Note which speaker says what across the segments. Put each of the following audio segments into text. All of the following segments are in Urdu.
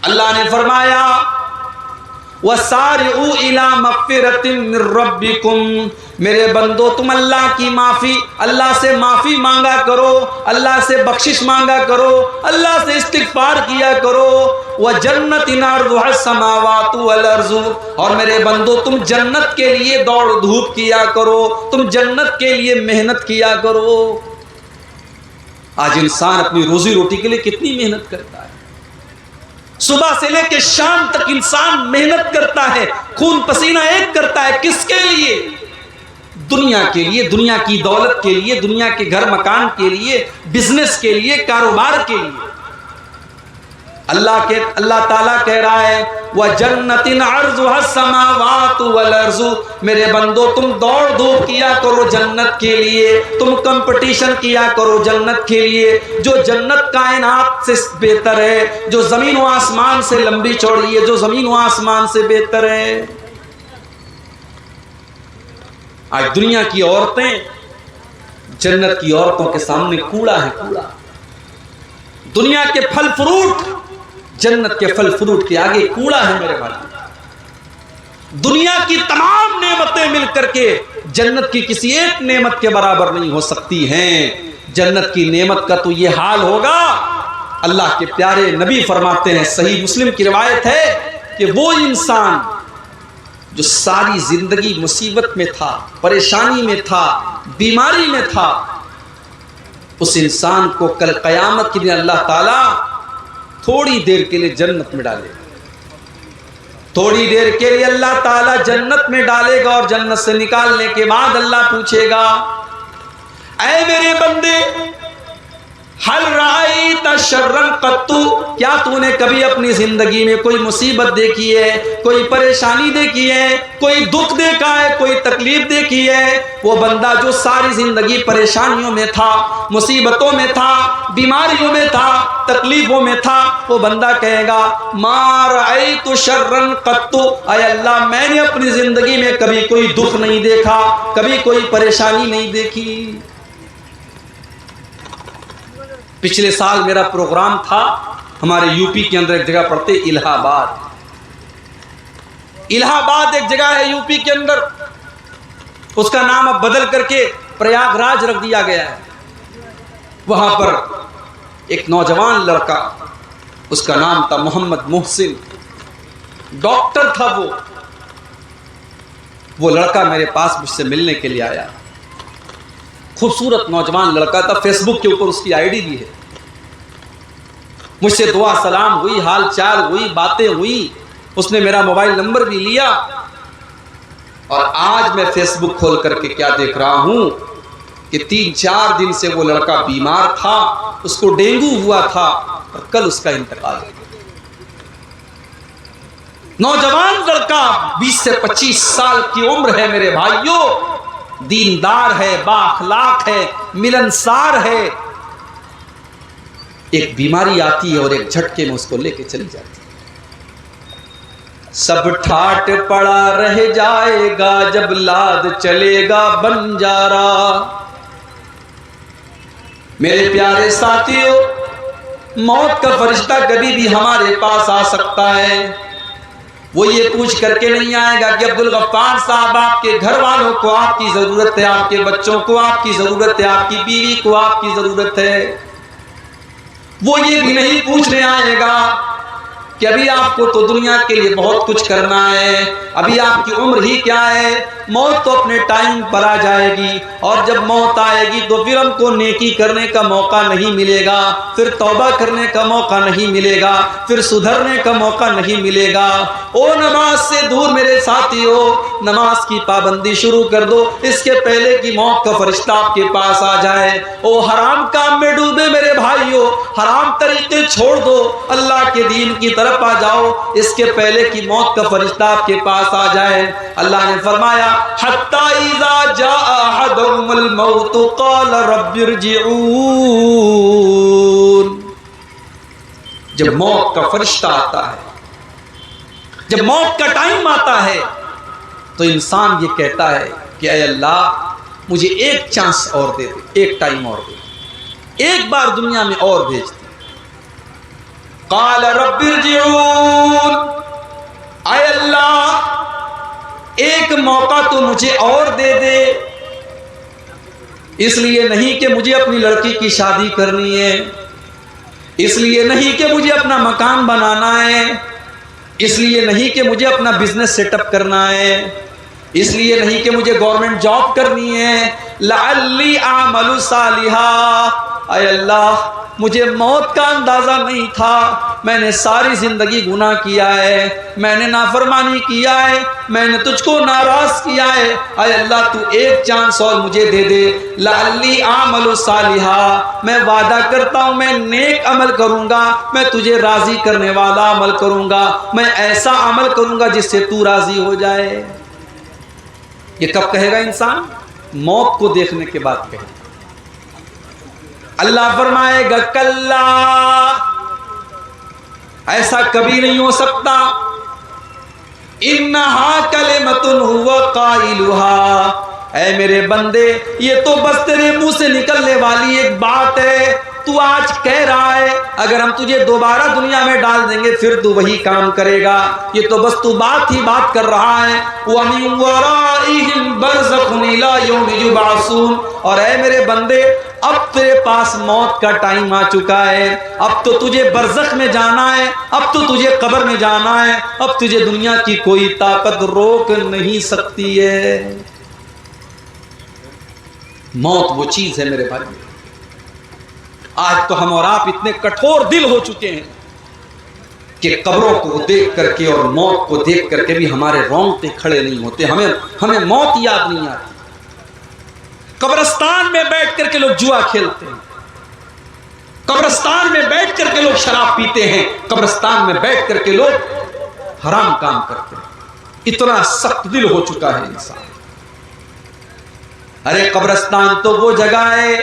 Speaker 1: اللہ نے فرمایا وَسَارِعُوا إِلَىٰ مَغْفِرَةٍ مِّن رَّبِّكُمْ، میرے بندو تم اللہ سے معافی مانگا کرو، اللہ سے بخشش مانگا کرو، اللہ سے استغفار کیا کرو۔ وَجَنَّةٍ عَرْضُهَا السَّمَاوَاتُ وَالْأَرْضُ، اور میرے بندو تم جنت کے لیے دوڑ دھوپ کیا کرو، تم جنت کے لیے محنت کیا کرو۔ آج انسان اپنی روزی روٹی کے لیے کتنی محنت کرتا ہے، صبح سے لے کے شام تک انسان محنت کرتا ہے، خون پسینہ ایک کرتا ہے، کس کے لیے؟ دنیا کے لیے، دنیا کی دولت کے لیے، دنیا کے گھر مکان کے لیے، بزنس کے لیے، کاروبار کے لیے۔ اللہ تعالیٰ کہہ رہا ہے وَجَنَّةٍ عَرْضُهَا السَّمَاوَاتُ وَالْأَرْضُ، میرے بندو تم دوڑ دھوپ کیا کرو جنت کے لیے، تم کمپٹیشن کیا کرو جنت کے لیے۔ جو جنت کائنات سے بہتر ہے، جو زمین و آسمان سے لمبی چوڑی ہے، جو زمین و آسمان سے بہتر ہے۔ آج دنیا کی عورتیں جنت کی عورتوں کے سامنے کوڑا ہے، کوڑا۔ دنیا کے پھل فروٹ جنت کے پھل فروٹ کے آگے کوڑا ہے میرے بھائی۔ دنیا کی تمام نعمتیں مل کر کے جنت کی کسی ایک نعمت کے برابر نہیں ہو سکتی ہیں۔ جنت کی نعمت کا تو یہ حال ہوگا، اللہ کے پیارے نبی فرماتے ہیں، صحیح مسلم کی روایت ہے کہ وہ انسان جو ساری زندگی مصیبت میں تھا، پریشانی میں تھا، بیماری میں تھا، اس انسان کو کل قیامت کے دن اللہ تعالیٰ تھوڑی دیر کے لیے جنت میں ڈالے گا، تھوڑی دیر کے لیے اللہ تعالیٰ جنت میں ڈالے گا، اور جنت سے نکالنے کے بعد اللہ پوچھے گا اے میرے بندے حل رأیت شرًا قط، کیا تو نے کبھی اپنی زندگی میں کوئی مصیبت دیکھی ہے، کوئی پریشانی دیکھی ہے، کوئی دکھ دیکھا ہے، کوئی تکلیف دیکھی ہے؟ وہ بندہ جو ساری زندگی پریشانیوں میں تھا، مصیبتوں میں تھا، بیماریوں میں تھا، تکلیفوں میں تھا، وہ بندہ کہے گا ما رأیت شرًا قط، اے اللہ میں نے اپنی زندگی میں کبھی کوئی دکھ نہیں دیکھا، کبھی کوئی پریشانی نہیں دیکھی۔ پچھلے سال میرا پروگرام تھا ہمارے یو پی کے اندر، ایک جگہ پڑتے الہ آباد ایک جگہ ہے یو پی کے اندر، اس کا نام اب بدل کر کے پریاگ راج رکھ دیا گیا ہے۔ وہاں پر ایک نوجوان لڑکا، اس کا نام تھا محمد محسن، ڈاکٹر تھا وہ لڑکا میرے پاس مجھ سے ملنے کے لیے آیا۔ خوبصورت نوجوان لڑکا تھا، فیس بک کے اوپر اس کی آئی ڈی بھی ہے۔ مجھ سے دعا سلام ہوئی، حال چال ہوئی، باتیں ہوئی، اس نے میرا موبائل نمبر بھی لیا، اور آج میں فیس بک کھول کر کے کیا دیکھ رہا ہوں کہ 3-4 دن سے وہ لڑکا بیمار تھا، اس کو ڈینگو ہوا تھا، اور کل اس کا انتقال ہو گیا۔ نوجوان لڑکا 20 سے 25 سال کی عمر ہے میرے بھائیوں، دیندار ہے، با اخلاق ہے، ملنسار ہے، ایک بیماری آتی ہے اور ایک جھٹکے میں اس کو لے کے چلی جاتی ہے۔ سب ٹھاٹ پڑا رہ جائے گا جب لاد چلے گا بنجارا۔ میرے پیارے ساتھیوں، موت کا فرشتہ کبھی بھی ہمارے پاس آ سکتا ہے، وہ یہ پوچھ کر کے نہیں آئے گا کہ عبدالغفار صاحب آپ کے گھر والوں کو آپ کی ضرورت ہے، آپ کے بچوں کو آپ کی ضرورت ہے، آپ کی بیوی کو آپ کی ضرورت ہے۔ وہ یہ بھی نہیں پوچھنے آئے گا کہ ابھی آپ کو تو دنیا کے لیے بہت کچھ کرنا ہے، ابھی آپ کی عمر ہی کیا ہے، موت تو اپنے ٹائم پر آ جائے گی، اور جب موت آئے گی تو پھر ہم کو نیکی کرنے کا موقع نہیں ملے گا، پھر توبہ کرنے کا موقع نہیں ملے گا، پھر سدھرنے کا موقع نہیں ملے گا۔ او نماز سے دور میرے ساتھیو، نماز کی پابندی شروع کر دو اس کے پہلے کہ موت کا فرشتہ آپ کے پاس آ جائے۔ او حرام کام میں ڈوبے میرے بھائیو، حرام طریقے چھوڑ دو، اللہ کے دین کی طرف آ جاؤ اس کے پہلے کہ موت کا فرشتہ آپ کے پاس آ جائے۔ اللہ نے فرمایا حتی اذا جاء احدهم الموت قال رب ارجعون، جب موت کا فرشتہ آتا ہے، جب موت کا ٹائم آتا ہے، تو انسان یہ کہتا ہے کہ اے اللہ مجھے ایک چانس اور دے دے، ایک ٹائم اور دے دے، ایک بار دنیا میں اور بھیج دے۔ قال رب ارجعون، اے اللہ ایک موقع تو مجھے اور دے دے، اس لیے نہیں کہ مجھے اپنی لڑکی کی شادی کرنی ہے، اس لیے نہیں کہ مجھے اپنا مکان بنانا ہے، اس لیے نہیں کہ مجھے اپنا بزنس سیٹ اپ کرنا ہے، اس لیے نہیں کہ مجھے گورنمنٹ جاب کرنی ہے، لعلی اعمل صالحا، اے اللہ مجھے موت کا اندازہ نہیں تھا، میں نے ساری زندگی گناہ کیا ہے، میں نے نافرمانی کیا ہے، میں نے تجھ کو ناراض کیا ہے، اے اللہ تو ایک چانس اور مجھے دے دے، لعلی اعمل صالحا، میں وعدہ کرتا ہوں میں نیک عمل کروں گا، میں تجھے راضی کرنے والا عمل کروں گا، میں ایسا عمل کروں گا جس سے تو راضی ہو جائے۔ یہ کب کہے گا انسان؟ موت کو دیکھنے کے بعد کہے گا۔ اللہ فرمائے گا کلا، ایسا کبھی نہیں ہو سکتا، انہا کلمۃ هو قائلها، اے میرے بندے یہ تو بس تیرے منہ سے نکلنے والی ایک بات ہے، تو آج کہہ رہا ہے، اگر ہم تجھے دوبارہ دنیا میں ڈال دیں گے پھر تو وہی کام کرے گا، یہ تو بس تو بات ہی بات کر رہا ہے۔ وَمِن وَرَائِهِمْ بَرْزَخٌ إِلَىٰ يَوْمِ يُبْعَثُونَ، اور اے میرے بندے اب تیرے پاس موت کا ٹائم آ چکا ہے، اب تو تجھے برزخ میں جانا ہے، اب تو تجھے قبر میں جانا ہے، اب تجھے دنیا کی کوئی طاقت روک نہیں سکتی ہے۔ موت وہ چیز ہے میرے بھائی، آج تو ہم اور آپ اتنے کٹھور دل ہو چکے ہیں کہ قبروں کو دیکھ کر کے اور موت کو دیکھ کر کے بھی ہمارے رونگٹے کھڑے نہیں ہوتے، ہمیں موت یاد نہیں آتی۔ قبرستان میں بیٹھ کر کے لوگ جوا کھیلتے ہیں، قبرستان میں بیٹھ کر کے لوگ شراب پیتے ہیں، قبرستان میں بیٹھ کر کے لوگ حرام کام کرتے ہیں، اتنا سخت دل ہو چکا ہے انسان۔ ارے قبرستان تو وہ جگہ ہے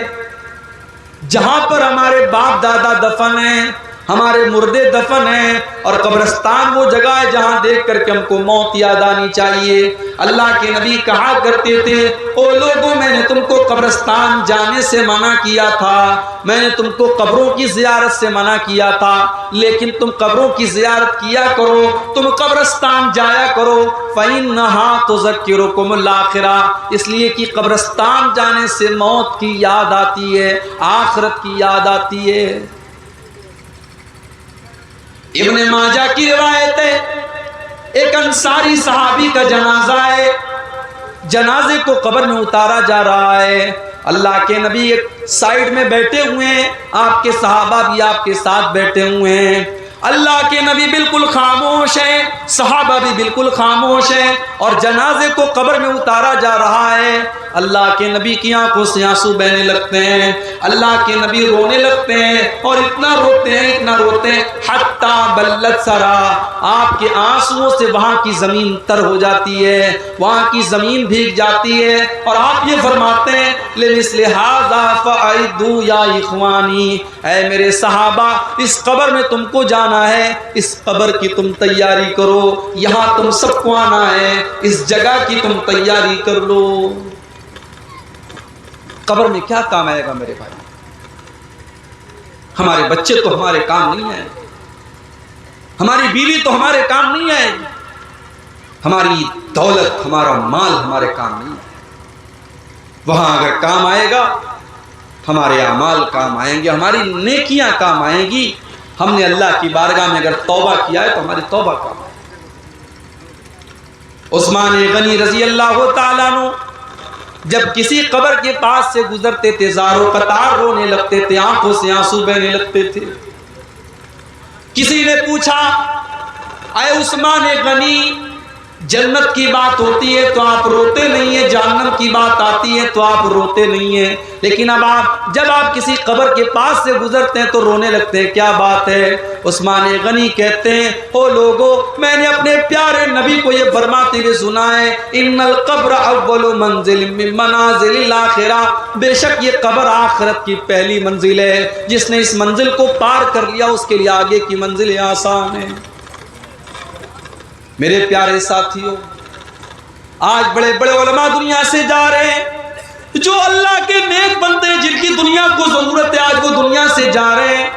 Speaker 1: جہاں پر ہمارے باپ دادا دفن ہیں، ہمارے مردے دفن ہیں، اور قبرستان وہ جگہ ہے جہاں دیکھ کر کے ہم کو موت یاد آنی چاہیے۔ اللہ کے نبی کہا کرتے تھے، او لوگوں میں نے تم کو قبرستان جانے سے منع کیا تھا، میں نے تم کو قبروں کی زیارت سے منع کیا تھا، لیکن تم قبروں کی زیارت کیا کرو، تم قبرستان جایا کرو، فَإِنَّهَا تُذَكِّرُكُمُ الْآخِرَةَ، اس لیے کہ قبرستان جانے سے موت کی یاد آتی ہے، آخرت کی یاد آتی ہے۔ ابن ماجہ کی روایت ہے، ایک انصاری صحابی کا جنازہ ہے، جنازے کو قبر میں اتارا جا رہا ہے، اللہ کے نبی ایک سائیڈ میں بیٹھے ہوئے ہیں، آپ کے صحابہ بھی آپ کے ساتھ بیٹھے ہوئے ہیں، اللہ کے نبی بالکل خاموش ہیں، صحابہ بھی بالکل خاموش ہیں، اور جنازے کو قبر میں اتارا جا رہا ہے۔ اللہ کے نبی کی آنکھوں سے آنسو بہنے لگتے ہیں، اللہ کے نبی رونے لگتے ہیں، اور اتنا روتے ہیں اتنا روتے ہیں، حتیٰ بلت سرا، آپ کے آنسوؤں سے وہاں کی زمین تر ہو جاتی ہے، وہاں کی زمین بھیگ جاتی ہے، اور آپ یہ فرماتے ہیں لِمِثْلِ هَٰذَا فَأَعِدُّوا يَا إِخْوَانِي، اے میرے صحابہ اس قبر میں تم کو جانا ہے، اس قبر کی تم تیاری کرو، یہاں تم سب کو آنا ہے، اس جگہ کی تم تیاری کر لو۔ قبر میں کیا کام آئے گا میرے بھائی؟ ہمارے بچے تو ہمارے کام نہیں آئے، ہماری بیوی تو ہمارے کام نہیں آئے گی، ہماری دولت ہمارا مال ہمارے کام نہیں آئے، وہاں اگر کام آئے گا ہمارے اعمال کام آئیں گے، ہماری نیکیاں کام آئیں گی، ہم نے اللہ کی بارگاہ میں اگر توبہ کیا ہے تو ہماری توبہ کام آئے گی۔ عثمان غنی رضی اللہ تعالیٰ عنہ جب کسی قبر کے پاس سے گزرتے تھے زار و قطار رونے لگتے تھے، آنکھوں سے آنسو بہنے لگتے تھے۔ کسی نے پوچھا اے عثمان غنی، جنت کی بات ہوتی ہے تو آپ روتے نہیں ہیں، جہنم کی بات آتی ہے تو آپ روتے نہیں ہیں، لیکن اب جب آپ کسی قبر کے پاس سے گزرتے ہیں تو رونے لگتے ہیں، کیا بات ہے؟ عثمان غنی کہتے ہیں، او لوگو میں نے اپنے پیارے نبی کو یہ فرماتے ہوئے سنا ہے، ان القبر اول منزل من منازل الاخرہ، بے شک یہ قبر آخرت کی پہلی منزل ہے، جس نے اس منزل کو پار کر لیا اس کے لیے آگے کی منزلیں آسان ہیں۔ میرے پیارے ساتھیوں، آج بڑے بڑے علماء دنیا سے جا رہے ہیں، جو اللہ کے نیک بندے جن کی دنیا کو ضرورت ہے آج وہ دنیا سے جا رہے ہیں،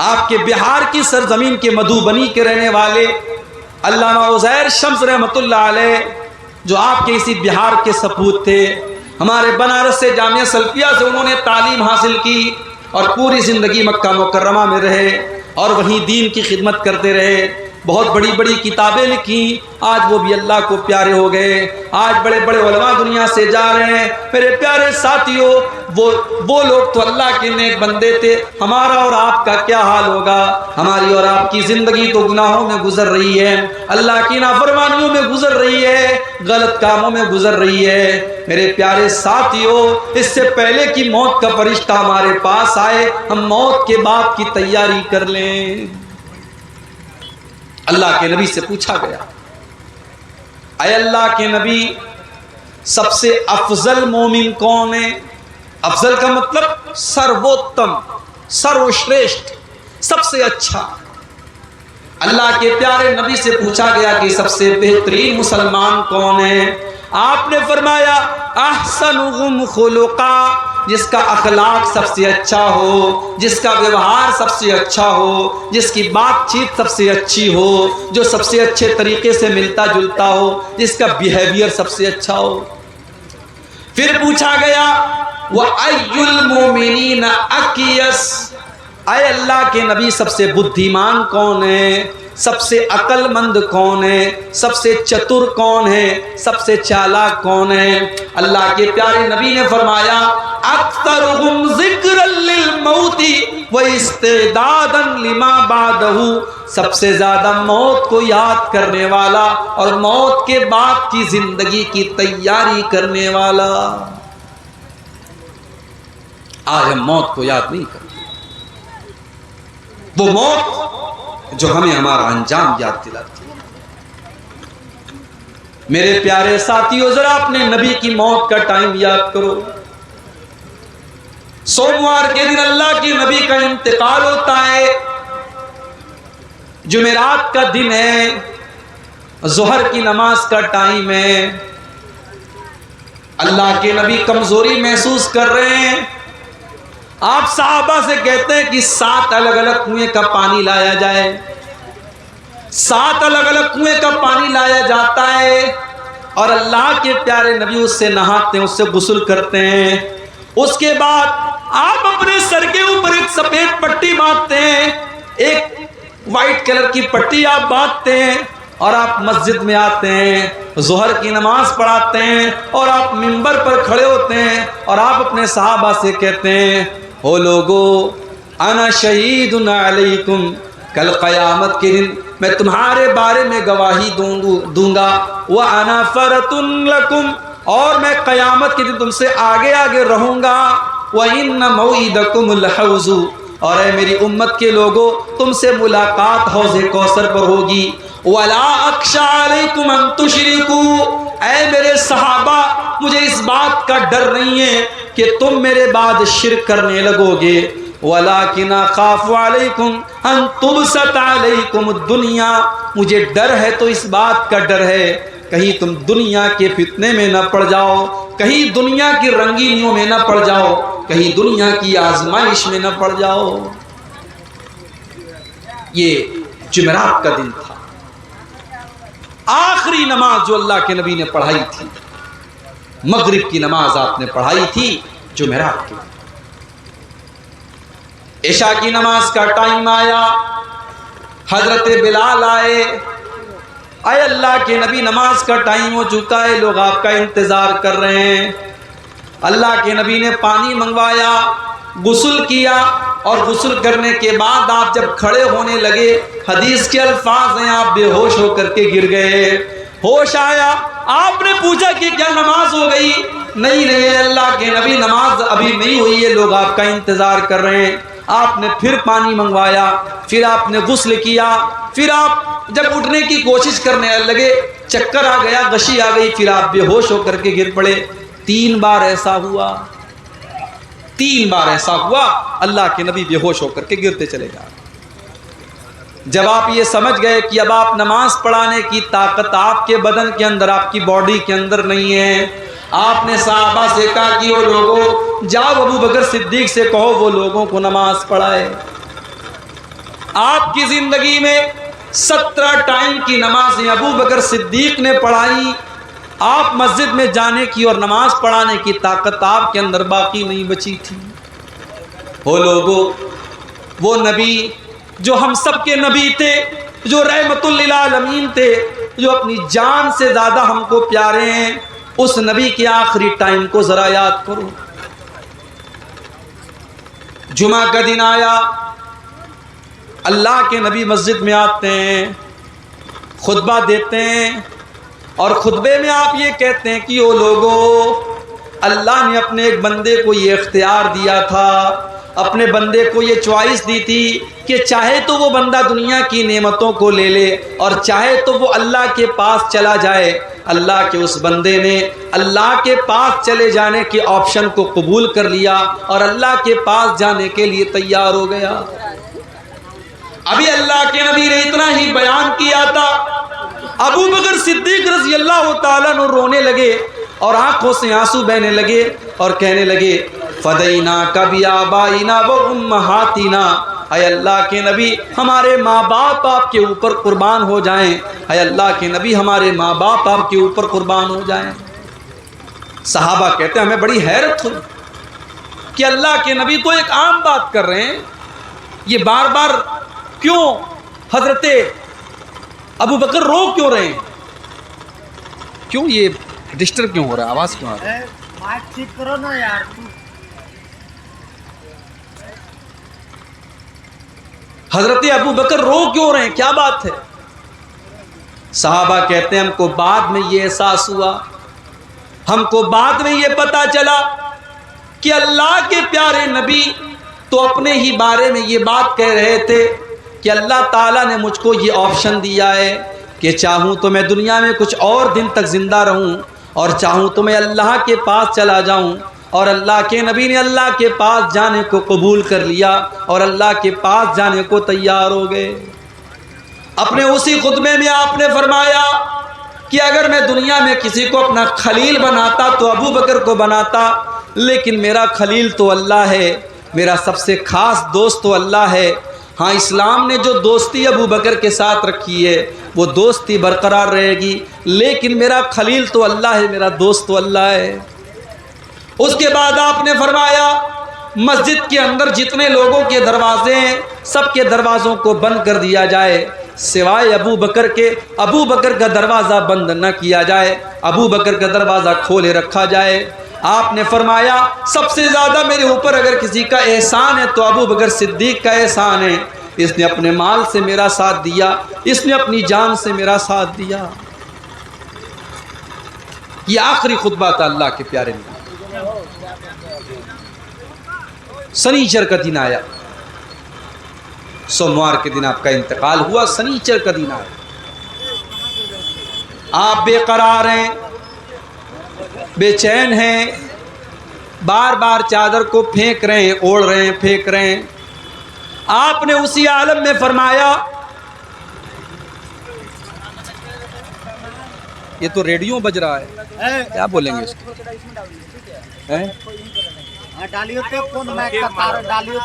Speaker 1: آپ کے بہار کی سرزمین کے مدھوبنی کے رہنے والے علامہ عزیر شمس رحمۃ اللہ علیہ، جو آپ کے اسی بہار کے سپوت تھے، ہمارے بنارس سے جامعہ سلفیہ سے انہوں نے تعلیم حاصل کی اور پوری زندگی مکہ مکرمہ میں رہے اور وہیں دین کی خدمت کرتے رہے، بہت بڑی بڑی کتابیں لکھی، آج وہ بھی اللہ کو پیارے ہو گئے، آج بڑے بڑے علماء دنیا سے جا رہے ہیں۔ میرے پیارے ساتھیوں، وہ لوگ تو اللہ کے نیک بندے تھے، ہمارا اور آپ کا کیا حال ہوگا؟ ہماری اور آپ کی زندگی تو گناہوں میں گزر رہی ہے، اللہ کی نافرمانیوں میں گزر رہی ہے، غلط کاموں میں گزر رہی ہے۔ میرے پیارے ساتھیوں، اس سے پہلے کہ موت کا فرشتہ ہمارے پاس آئے، ہم موت کے بعد کی تیاری کر لیں۔ اللہ کے نبی سے پوچھا گیا، اے اللہ کے نبی، سب سے افضل مومن کون ہے؟ افضل کا مطلب سرووتم، سروشریشٹھ، سب سے اچھا۔ اللہ کے پیارے نبی سے پوچھا گیا کہ سب سے بہترین مسلمان کون ہے؟ آپ نے فرمایا احسنہم خلقا، جس کا اخلاق سب سے اچھا ہو، جس کا ویوہار سب سے اچھا ہو، جس کی بات چیت سب سے اچھی ہو، جو سب سے اچھے طریقے سے ملتا جلتا ہو، جس کا بیہیویئر سب سے اچھا ہو۔ پھر پوچھا گیا وَأَيُّ الْمُؤْمِنِينَ أَكْيَسْ، اے اللہ کے نبی سب سے بدھیمان کون ہے؟ سب سے عقل مند کون ہے؟ سب سے چتر کون ہے؟ سب سے چالاک کون ہے؟ اللہ کے پیارے نبی نے فرمایا اکثرہم ذکرا للموت واستعدادا لما بعدہ، سب سے زیادہ موت کو یاد کرنے والا اور موت کے بعد کی زندگی کی تیاری کرنے والا۔ آج ہم موت کو یاد نہیں کرتے، وہ موت جو ہمیں ہمارا انجام یاد دلاتی ہے۔ میرے پیارے ساتھیوں، ذرا اپنے نبی کی موت کا ٹائم یاد کرو۔ سوموار کے دن اللہ کے نبی کا انتقال ہوتا ہے، جمعرات کا دن ہے، ظہر کی نماز کا ٹائم ہے، اللہ کے نبی کمزوری محسوس کر رہے ہیں۔ آپ صحابہ سے کہتے ہیں کہ 7 الگ الگ کنویں کا پانی لایا جائے۔ 7 الگ الگ کنویں کا پانی لایا جاتا ہے اور اللہ کے پیارے نبی اس سے نہاتے ہیں، اس سے غسل کرتے ہیں۔ اس کے بعد آپ اپنے سر کے اوپر ایک سفید پٹی باندھتے ہیں، ایک وائٹ کلر کی پٹی آپ باندھتے ہیں اور آپ مسجد میں آتے ہیں، ظہر کی نماز پڑھاتے ہیں اور آپ منبر پر کھڑے ہوتے ہیں اور آپ اپنے صحابہ سے کہتے ہیں او لوگو انا شہید علیکم، کل قیامت کے دن میں تمہارے بارے میں گواہی دوں گا، وَأَنَا فَرَةٌ لَكُمْ، اور میں قیامت کے دن تم سے آگے آگے رہوں گا، وَإِنَّ مَوْعِدَكُمُ الْحَوْضُ، اور اے میری امت کے لوگوں تم سے ملاقات حوض کوثر پر ہوگی، وَلَا أَخْشَىٰ عَلَيْكُمْ أَن تُشْرِكُوا، اے میرے صحابہ مجھے اس بات کا ڈر نہیں ہے کہ تم میرے بعد شرک کرنے لگو گے، وَلَكِنْ أَخَافُ عَلَيْكُمْ أَن تُبْسَطَ عَلَيْكُمُ الدُّنْيَا، مجھے ڈر ہے تو اس بات کا ڈر ہے کہیں تم دنیا کے فتنے میں نہ پڑ جاؤ، کہیں دنیا کی رنگینیوں میں نہ پڑ جاؤ، کہیں دنیا کی آزمائش میں نہ پڑ جاؤ۔ یہ جمعرات کا دن تھا، آخری نماز جو اللہ کے نبی نے پڑھائی تھی، مغرب کی نماز آپ نے پڑھائی تھی جمعرات کی۔ عشاء کی نماز کا ٹائم آیا، حضرت بلال آئے، اے اللہ کے نبی نماز کا ٹائم ہو چکا ہے، لوگ آپ کا انتظار کر رہے ہیں۔ اللہ کے نبی نے پانی منگوایا، غسل کیا اور غسل کرنے کے بعد آپ جب کھڑے ہونے لگے، حدیث کے الفاظ ہیں آپ بے ہوش ہو کر کے گر گئے۔ ہوش آیا، آپ نے پوچھا کہ کیا نماز ہو گئی؟ نہیں اللہ کے نبی نماز ابھی نہیں ہوئی ہے، لوگ آپ کا انتظار کر رہے ہیں۔ آپ نے پھر پانی منگوایا، پھر آپ نے غسل کیا، پھر آپ جب اٹھنے کی کوشش کرنے لگے، چکر آ گیا، غشی آ گئی، پھر آپ بے ہوش ہو کر کے گر پڑے۔ 3 بار ایسا ہوا، 3 بار ایسا ہوا، اللہ کے نبی بے ہوش ہو کر کے گرتے چلے جا رہے۔ جب آپ یہ سمجھ گئے کہ اب آپ نماز پڑھانے کی طاقت آپ کے بدن کے اندر، آپ کی باڈی کے اندر نہیں ہے، آپ نے صحابہ سے کہا کہ وہ لوگوں جاؤ ابو بکر صدیق سے کہو وہ لوگوں کو نماز پڑھائے۔ آپ کی زندگی میں 17 ٹائم کی نمازیں ابو بکر صدیق نے پڑھائی. آپ مسجد میں جانے کی اور نماز پڑھانے کی طاقت آپ کے اندر باقی نہیں بچی تھی. وہ لوگوں، وہ نبی جو ہم سب کے نبی تھے، جو رحمت للعالمین تھے، جو اپنی جان سے زیادہ ہم کو پیارے ہیں، اس نبی کے آخری ٹائم کو ذرا یاد کرو. جمعہ کا دن آیا، اللہ کے نبی مسجد میں آتے ہیں، خطبہ دیتے ہیں، اور خطبے میں آپ یہ کہتے ہیں کہ وہ لوگوں، اللہ نے اپنے ایک بندے کو یہ اختیار دیا تھا، اپنے بندے کو یہ چوائس دی تھی کہ چاہے تو وہ بندہ دنیا کی نعمتوں کو لے لے اور چاہے تو وہ اللہ کے پاس چلا جائے. اللہ کے اس بندے نے اللہ کے پاس چلے جانے کے آپشن کو قبول کر لیا اور اللہ کے پاس جانے کے لیے تیار ہو گیا. ابھی اللہ کے نبی نے اتنا ہی بیان کیا تھا، ابو بکر صدیق رضی اللہ تعالیٰ عنہ رونے لگے اور آنکھوں سے آنسو بہنے لگے اور کہنے لگے فدیناک بآبائنا وامہاتنا، اے اللہ کے نبی ہمارے ماں باپ آپ کے اوپر قربان ہو جائیں، اے اللہ کے نبی ہمارے ماں باپ آپ کے اوپر قربان ہو جائیں. صحابہ کہتے ہیں ہمیں بڑی حیرت ہوئی کہ اللہ کے نبی تو ایک عام بات کر رہے ہیں، یہ بار بار کیوں حضرت ابو بکر رو کیوں رہے ہیں؟ کیوں یہ ڈسٹرب کیوں ہو رہا ہے؟ آواز کیوں آ رہا ہے؟
Speaker 2: مائک ٹھیک کرو نا یار.
Speaker 1: حضرت ابو بکر رو کیوں رہے ہیں؟ کیا بات ہے؟ صحابہ کہتے ہیں ہم کو بعد میں یہ احساس ہوا، ہم کو بعد میں یہ پتا چلا کہ اللہ کے پیارے نبی تو اپنے ہی بارے میں یہ بات کہہ رہے تھے کہ اللہ تعالیٰ نے مجھ کو یہ آپشن دیا ہے کہ چاہوں تو میں دنیا میں کچھ اور دن تک زندہ رہوں اور چاہوں تو میں اللہ کے پاس چلا جاؤں. اور اللہ کے نبی نے اللہ کے پاس جانے کو قبول کر لیا اور اللہ کے پاس جانے کو تیار ہو گئے. اپنے اسی خطبے میں آپ نے فرمایا کہ اگر میں دنیا میں کسی کو اپنا خلیل بناتا تو ابو بکر کو بناتا، لیکن میرا خلیل تو اللہ ہے، میرا سب سے خاص دوست تو اللہ ہے. ہاں، اسلام نے جو دوستی ابو بکر کے ساتھ رکھی ہے وہ دوستی برقرار رہے گی، لیکن میرا خلیل تو اللہ ہے، میرا دوست تو اللہ ہے. اس کے بعد آپ نے فرمایا مسجد کے اندر جتنے لوگوں کے دروازے ہیں سب کے دروازوں کو بند کر دیا جائے سوائے ابو بکر کے. ابو بکر کا دروازہ بند نہ کیا جائے، ابو بکر کا دروازہ کھولے رکھا جائے. آپ نے فرمایا سب سے زیادہ میرے اوپر اگر کسی کا احسان ہے تو ابو بکر صدیق کا احسان ہے، اس نے اپنے مال سے میرا ساتھ دیا، اس نے اپنی جان سے میرا ساتھ دیا. یہ آخری خطبہ تھا اللہ کے پیارے نبی. سنیچر کا دن آیا، سوموار کے دن آپ کا انتقال ہوا، سنیچر کا دن آیا. آپ بے قرار ہیں، بے چین ہیں، بار بار چادر کو پھینک رہے ہیں، اوڑھ رہے ہیں، پھینک رہے ہیں. آپ نے اسی عالم میں فرمایا، یہ تو ریڈیو بج رہا ہے، کیا بولیں گے اس کو؟
Speaker 2: ڈالیو تو کون مائک کا تار ڈالیو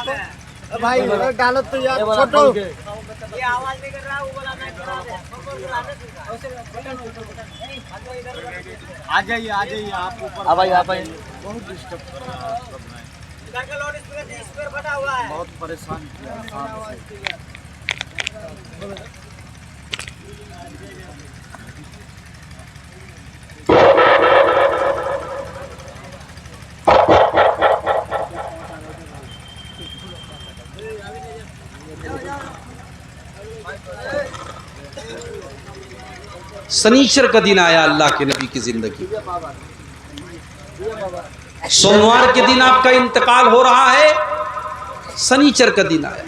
Speaker 2: تو بھائی ڈالو تو یار چھوٹو یہ آواز نہیں کر رہا وہ بولا میں آ جائیے آپ اوپر اب آئیے بہت ڈسٹرب کر رہا ہے، بہت پریشان کیا.
Speaker 1: سنیچر کا دن آیا اللہ کے نبی کی زندگی. سوموار کے دن آپ کا انتقال ہو رہا ہے، سنیچر کا دن آیا.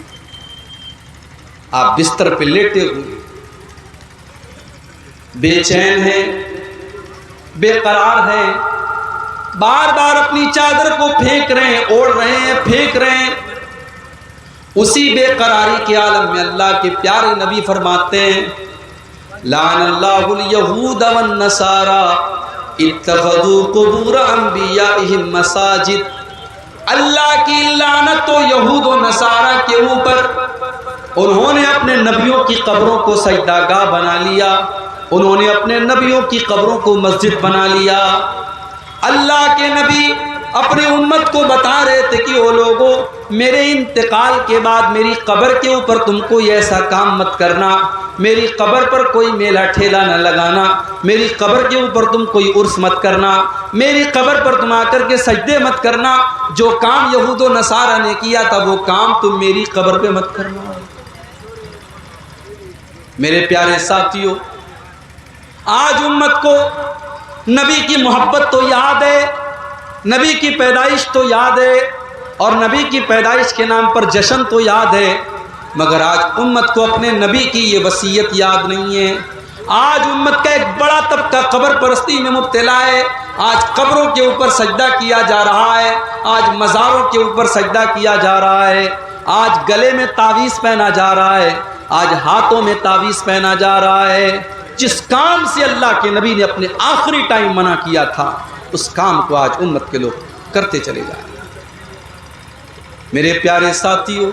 Speaker 1: آپ بستر پہ لیٹے ہوئے بے چین ہیں، بے قرار ہیں، بار بار اپنی چادر کو پھینک رہے ہیں، اوڑھ رہے ہیں، پھینک رہے ہیں. اسی بے قراری کے عالم میں اللہ کے پیارے نبی فرماتے ہیں لعن اللہ الیہود والنصارى اتخذوا قبور انبیائہم مساجد. اللہ کی لعنت تو یہود و نصارہ کے اوپر انہوں نے اپنے نبیوں کی قبروں کو سجدہ گاہ بنا لیا، انہوں نے اپنے نبیوں کی قبروں کو مسجد بنا لیا۔ اللہ کے نبی اپنی امت کو بتا رہے تھے کہ وہ لوگوں، میرے انتقال کے بعد میری قبر کے اوپر تم کوئی ایسا کام مت کرنا، میری قبر پر کوئی میلہ ٹھیلا نہ لگانا، میری قبر کے اوپر تم کوئی عرس مت کرنا، میری قبر پر تم آ کر کے سجدے مت کرنا، جو کام یہود و نصارہ نے کیا تھا وہ کام تم میری قبر پہ مت کرنا۔ میرے پیارے ساتھیوں، آج امت کو نبی کی محبت تو یاد ہے، نبی کی پیدائش تو یاد ہے، اور نبی کی پیدائش کے نام پر جشن تو یاد ہے، مگر آج امت کو اپنے نبی کی یہ وصیت یاد نہیں ہے۔ آج امت کا ایک بڑا طبقہ قبر پرستی میں مبتلا ہے، آج قبروں کے اوپر سجدہ کیا جا رہا ہے، آج مزاروں کے اوپر سجدہ کیا جا رہا ہے، آج گلے میں تعویذ پہنا جا رہا ہے، آج ہاتھوں میں تعویذ پہنا جا رہا ہے۔ جس کام سے اللہ کے نبی نے اپنے آخری ٹائم منع کیا تھا، اس کام کو آج امت کے لوگ کرتے چلے جا رہے ہیں۔ میرے پیارے ساتھیوں،